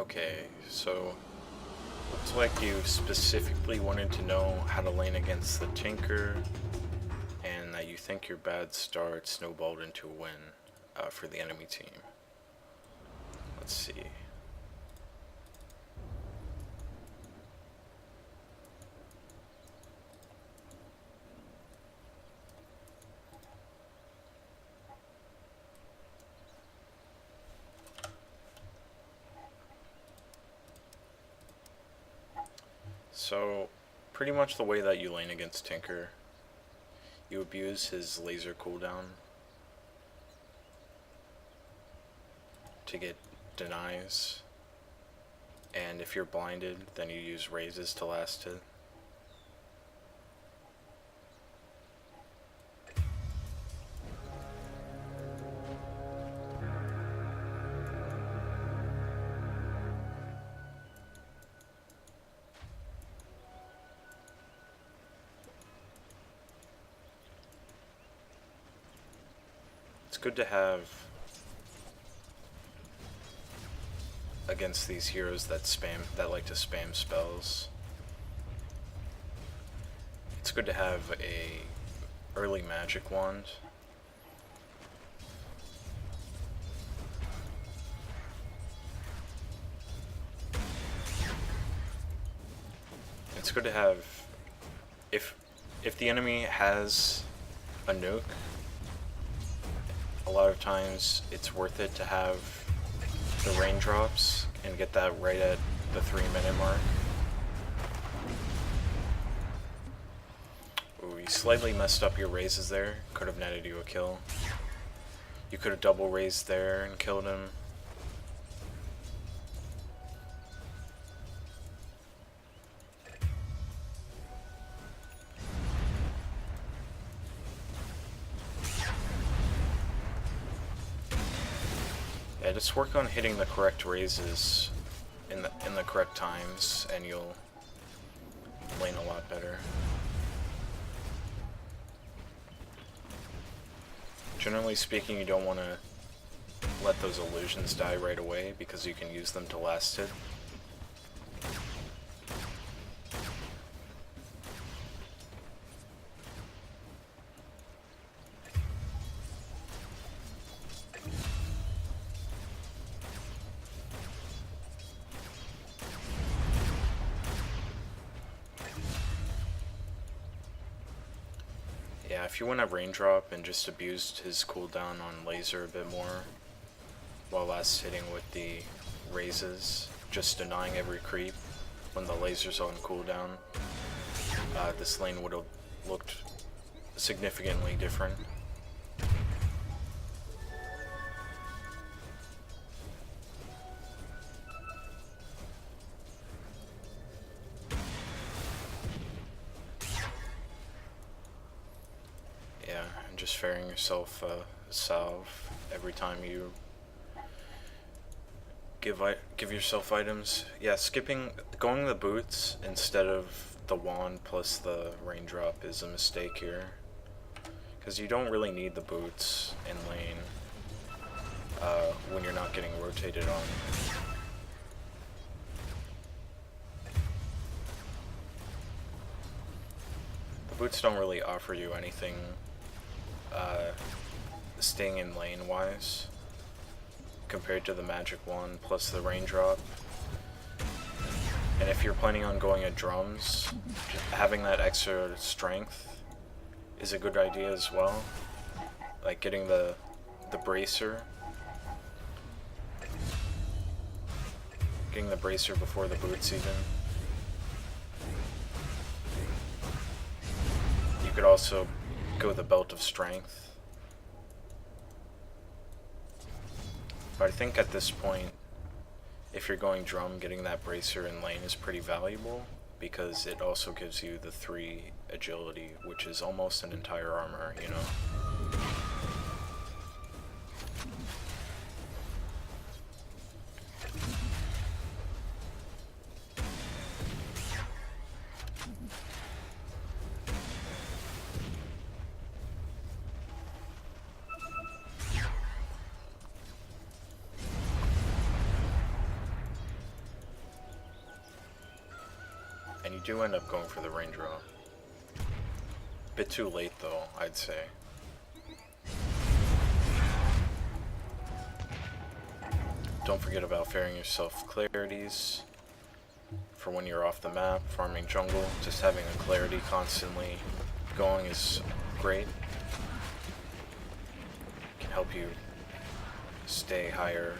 Okay, so looks like you specifically wanted to know how to lane against the Tinker, and that you think your bad start snowballed into a win for the enemy team. Let's see. So, pretty much the way that you lane against Tinker, you abuse his laser cooldown to get denies, and if you're blinded, then you use raises to last it. It's good to have against these heroes that like to spam spells. It's good to have a early magic wand. It's good to have if the enemy has a nuke, a lot of times it's worth it to have the raindrops and get that right at the 3-minute mark. Ooh, you slightly messed up your raises there. Could have netted you a kill. You could have double raised there and killed him. Yeah, just work on hitting the correct raises in the correct times, and you'll lane a lot better. Generally speaking, you don't want to let those illusions die right away because you can use them to last it. Yeah, if you want to raindrop and just abused his cooldown on laser a bit more, while last hitting with the raises, just denying every creep when the laser's on cooldown, this lane would have looked significantly different. Yeah, and just fairing yourself a salve every time you give yourself items. Yeah, going the boots instead of the wand plus the raindrop is a mistake here, because you don't really need the boots in lane when you're not getting rotated on. The boots don't really offer you anything staying in lane wise compared to the magic wand plus the raindrop. And if you're planning on going at drums, having that extra strength is a good idea as well. Like getting the bracer. Getting the bracer before the boots even. You could also go the belt of strength. But I think at this point, if you're going drum, getting that bracer in lane is pretty valuable, because it also gives you the 3 agility, which is almost an entire armor, you know? do end up going for the rain draw. Bit too late though, I'd say. Don't forget about fairing yourself clarities for when you're off the map, farming jungle. Just having a clarity constantly going is great. Can help you stay higher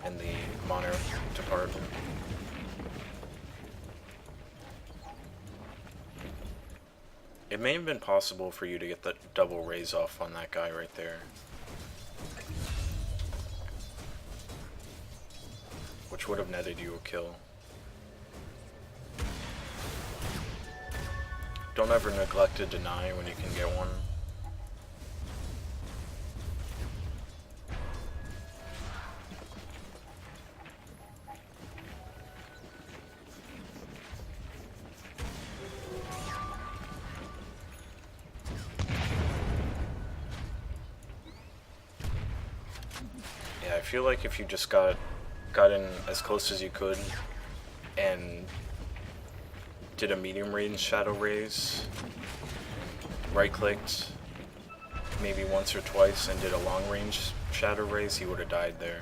in the mono department. It may have been possible for you to get the double raise off on that guy right there, which would have netted you a kill. Don't ever neglect to deny when you can get one. Yeah, I feel like if you just got in as close as you could and did a medium range shadow raise, right clicked maybe once or twice and did a long range shadow raise, he would have died there.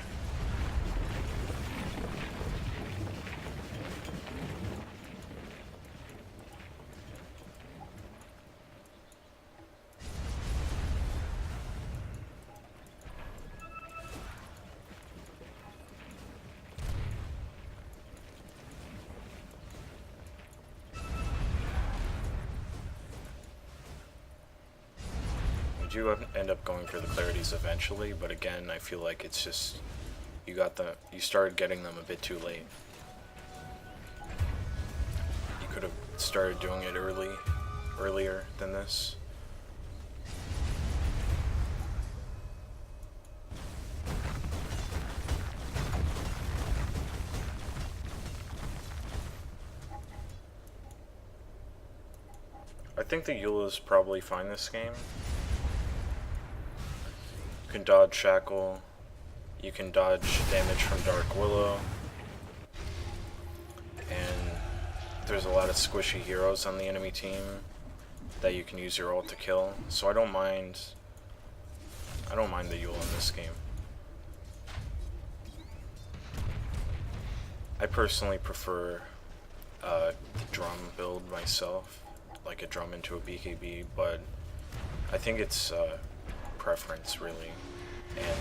You end up going for the clarities eventually, but again, I feel like it's just you started getting them a bit too late. You could have started doing it earlier than this. I think the Eula's probably fine this game. You can dodge Shackle, you can dodge damage from Dark Willow, and there's a lot of squishy heroes on the enemy team that you can use your ult to kill, so I don't mind the Eula in this game. I personally prefer the drum build myself, like a drum into a BKB, but I think it's preference really, and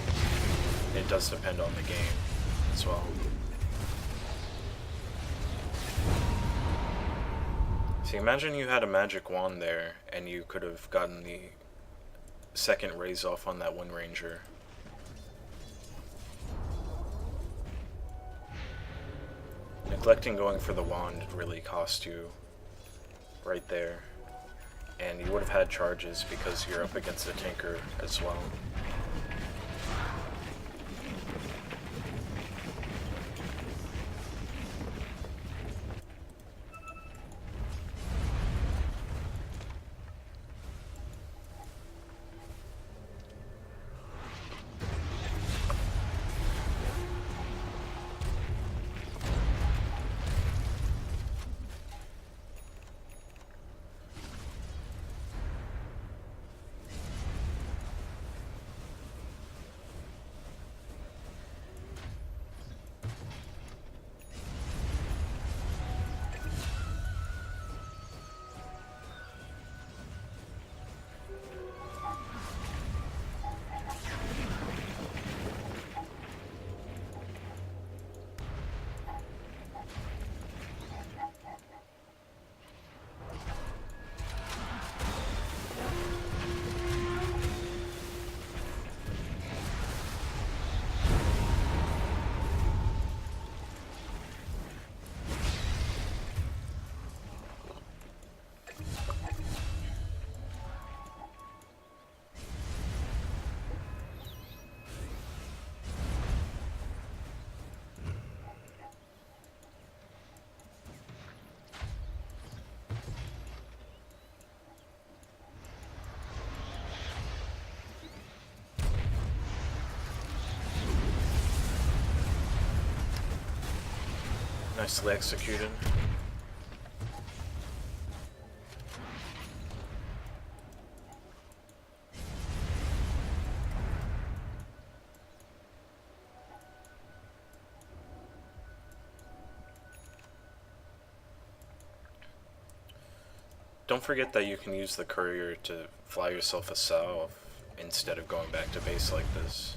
it does depend on the game as well. See, imagine you had a magic wand there and you could have gotten the second raise off on that Wind Ranger. Neglecting going for the wand really cost you right there. And you would have had charges because you're up against a tanker as well. Nicely executed. don't forget that you can use the courier to fly yourself a salve instead of going back to base like this.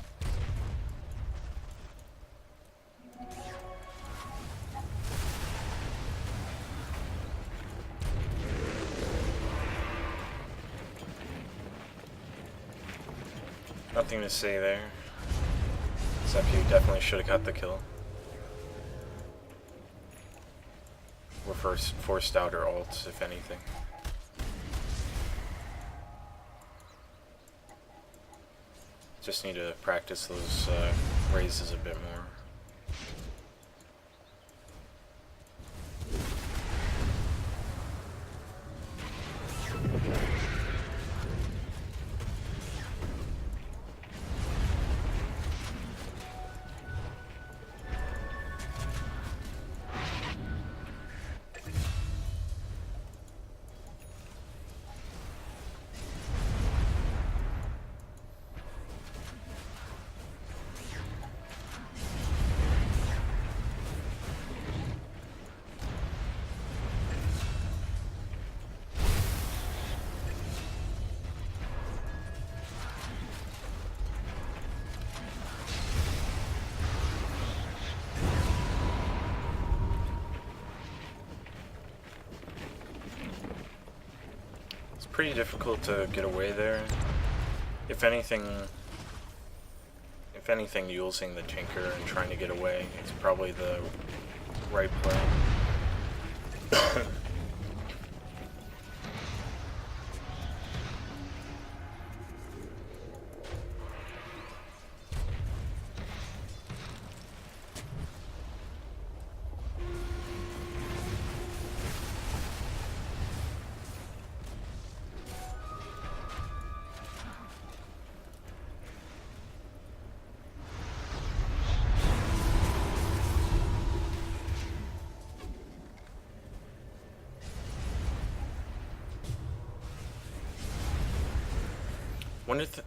Nothing to say there, except you definitely should have got the kill. We're forced out our ults, if anything. Just need to practice those raises a bit more. Pretty difficult to get away there. If anything, using the Tinker and trying to get away is probably the right play.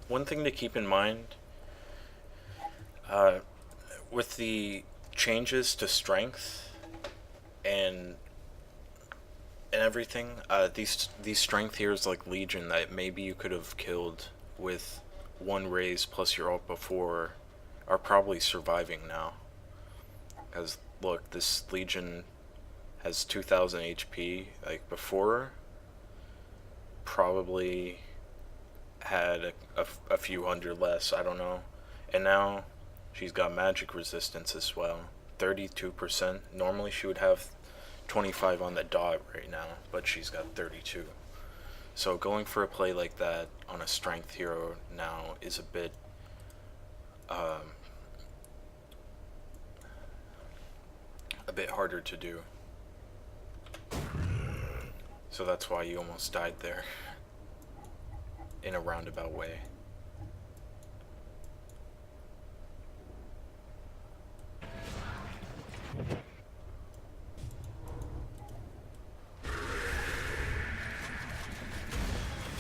One thing to keep in mind, with the changes to strength and everything, these strength heroes like Legion that maybe you could have killed with one raise plus your ult before are probably surviving now. As look, this Legion has 2000 HP. Like before, probably had a few hundred less, I don't know. And now she's got magic resistance as well, 32%. Normally she would have 25 on the dot right now, but she's got 32. So going for a play like that on a strength hero now is a bit harder to do. So that's why you almost died there in a roundabout way.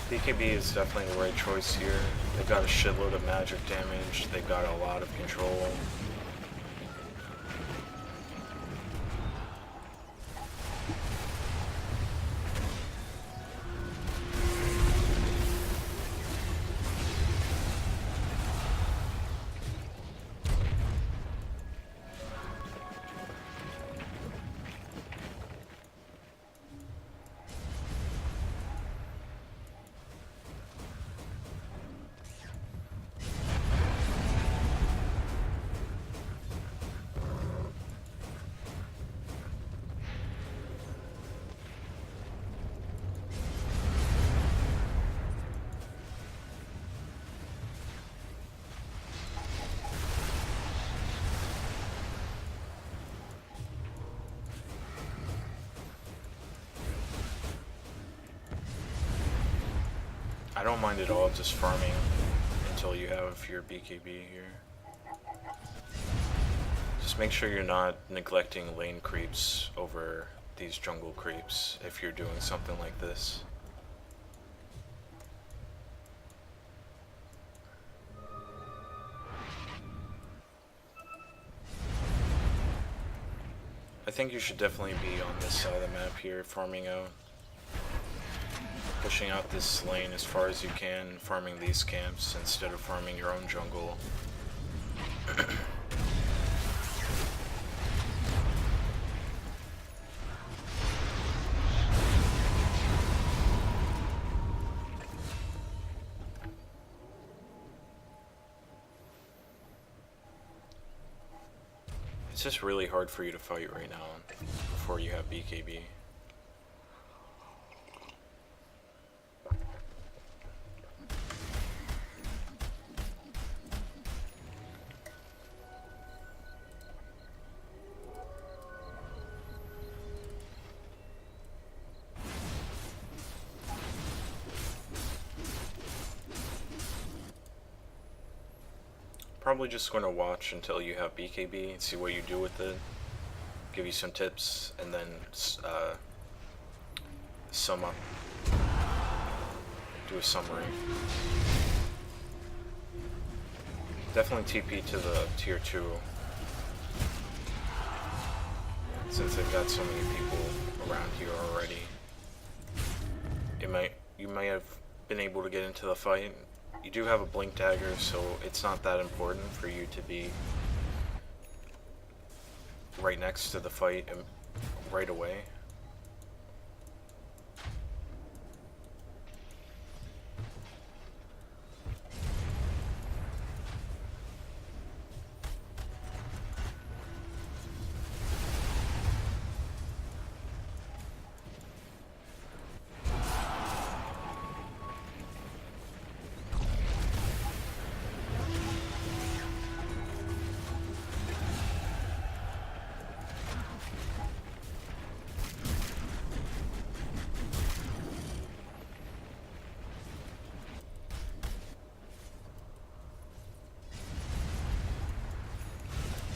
BKB is definitely the right choice here. They've got a shitload of magic damage, they've got a lot of control. I don't mind at all just farming until you have your BKB here. Just make sure you're not neglecting lane creeps over these jungle creeps if you're doing something like this. I think you should definitely be on this side of the map here, farming out. pushing out this lane as far as you can, farming these camps instead of farming your own jungle. It's just really hard for you to fight right now before you have BKB. Probably just going to watch until you have BKB and see what you do with it, give you some tips, and then sum up, do a summary. Definitely TP to the tier 2, since they've got so many people around here already. You might have been able to get into the fight. You do have a blink dagger, so it's not that important for you to be right next to the fight right away.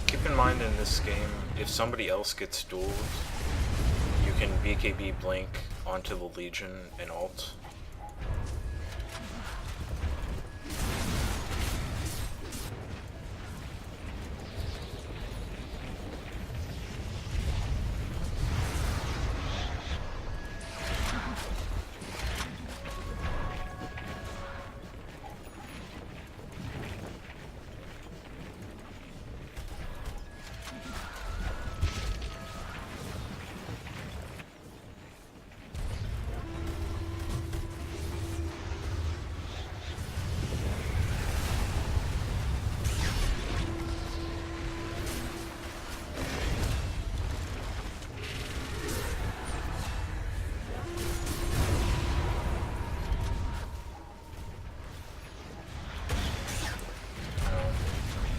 Keep in mind in this game, if somebody else gets dueled, you can BKB blink onto the Legion and ult.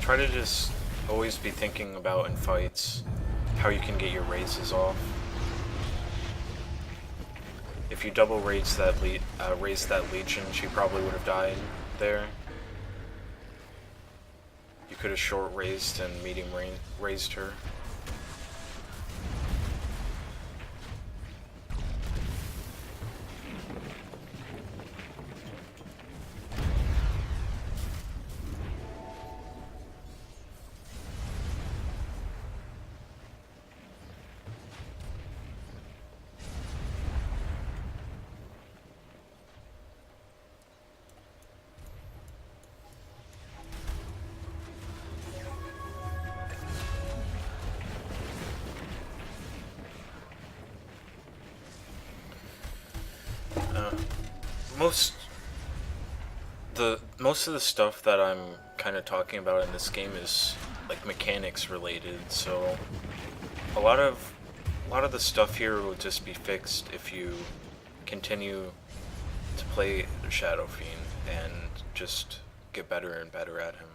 Try to just always be thinking about in fights how you can get your raises off. If you double raise that Legion, she probably would have died there. You could have short raised and medium raised her. Most of the stuff that I'm kind of talking about in this game is like mechanics related, so a lot of the stuff here will just be fixed if you continue to play Shadow Fiend and just get better and better at him.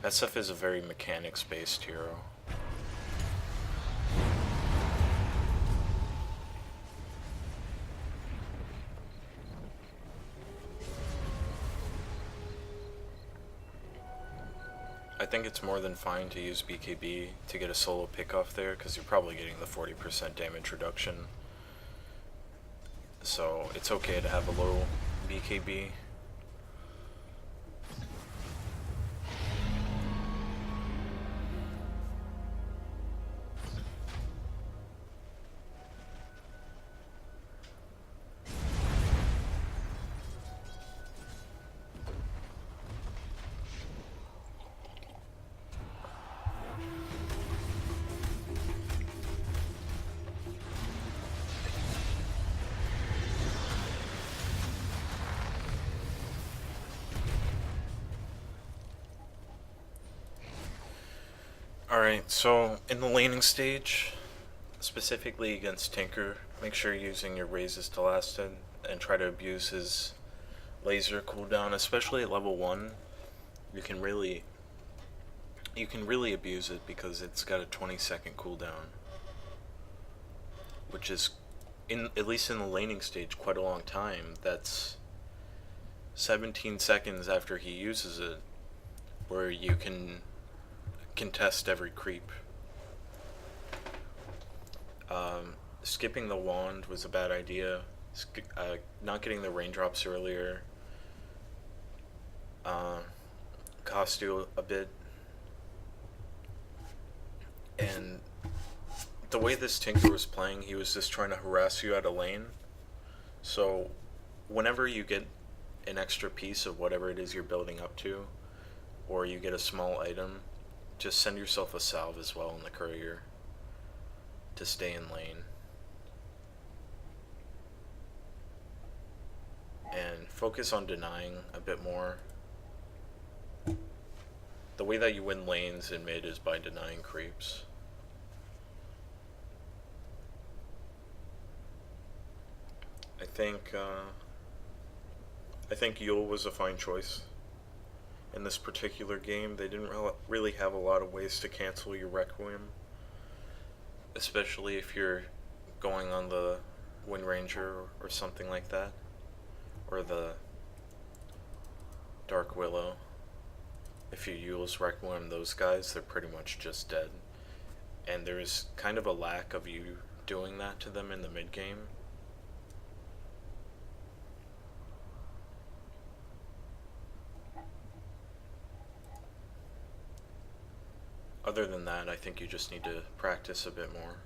SF is a very mechanics-based hero. I think it's more than fine to use BKB to get a solo pick off there, because you're probably getting the 40% damage reduction. So it's okay to have a low BKB. Alright, so in the laning stage, specifically against Tinker, make sure you're using your raises to last him and try to abuse his laser cooldown, especially at level 1. You can really abuse it because it's got a 20-second cooldown, which is, at least in the laning stage, quite a long time. That's 17 seconds after he uses it, where you can contest every creep. Skipping the wand was a bad idea. Not getting the raindrops earlier cost you a bit. And the way this Tinker was playing, he was just trying to harass you out of lane. So whenever you get an extra piece of whatever it is you're building up to, or you get a small item, just send yourself a salve as well in the courier to stay in lane. And focus on denying a bit more. The way that you win lanes in mid is by denying creeps. I think Yule was a fine choice. In this particular game, they didn't really have a lot of ways to cancel your Requiem, especially if you're going on the Wind Ranger or something like that, or the Dark Willow. If you use Requiem those guys, they're pretty much just dead, and there's kind of a lack of you doing that to them in the mid game. Other than that, I think you just need to practice a bit more.